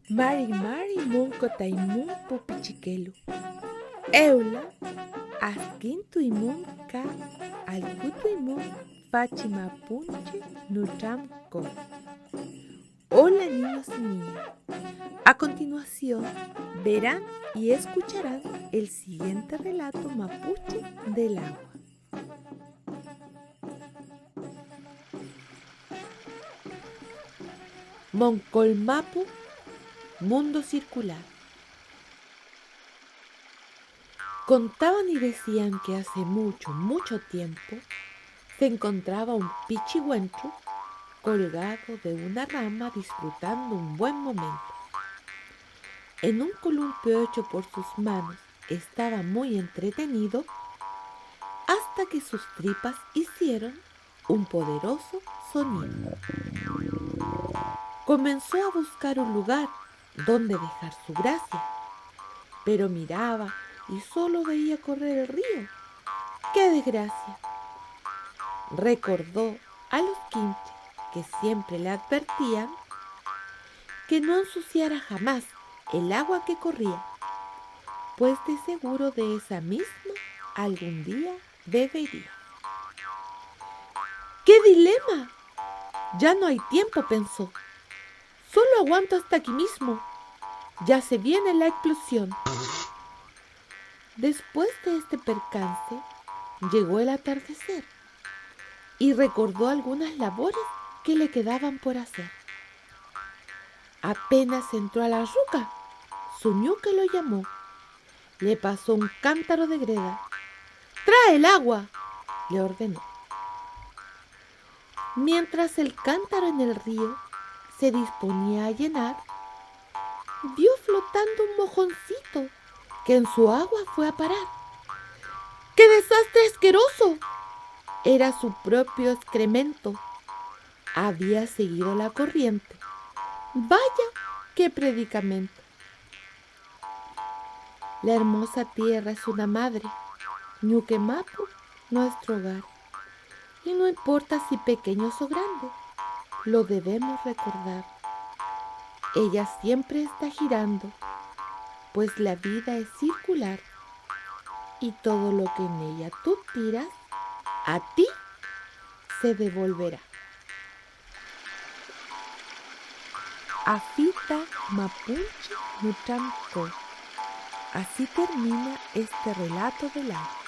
Mari Mari Munko Taimun Pupichikelu. Eula, Askin Tuimunka, Alcutuimun, Fachimapunche, Nutramco. Hola niños y niñas. A continuación, verán y escucharán el siguiente relato mapuche del agua. Moncolmapu, mundo circular. Contaban y decían que hace mucho, mucho tiempo se encontraba un pichihuentru colgado de una rama disfrutando un buen momento. En un columpio hecho por sus manos estaba muy entretenido hasta que sus tripas hicieron un poderoso sonido. Comenzó a buscar un lugar donde dejar su gracia, pero miraba y solo veía correr el río. ¡Qué desgracia! Recordó a los quinches que siempre le advertían que no ensuciara jamás el agua que corría, pues de seguro de esa misma algún día bebería. ¡Qué dilema! Ya no hay tiempo, pensó. Solo aguanto hasta aquí mismo. Ya se viene la explosión. Después de este percance, llegó el atardecer y recordó algunas labores que le quedaban por hacer. Apenas entró a la ruca, su ñuque lo llamó. Le pasó un cántaro de greda. ¡Trae el agua!, le ordenó. Mientras el cántaro en el río se disponía a llenar, vio flotando un mojoncito que en su agua fue a parar. ¡Qué desastre asqueroso! Era su propio excremento. Había seguido la corriente. ¡Vaya, qué predicamento! La hermosa tierra es una madre, Ñuquemapu, nuestro hogar. Y no importa si pequeños o grandes, lo debemos recordar. Ella siempre está girando, pues la vida es circular y todo lo que en ella tú tiras, a ti se devolverá. Afita Mapunche Nutramco. Así termina este relato del agua.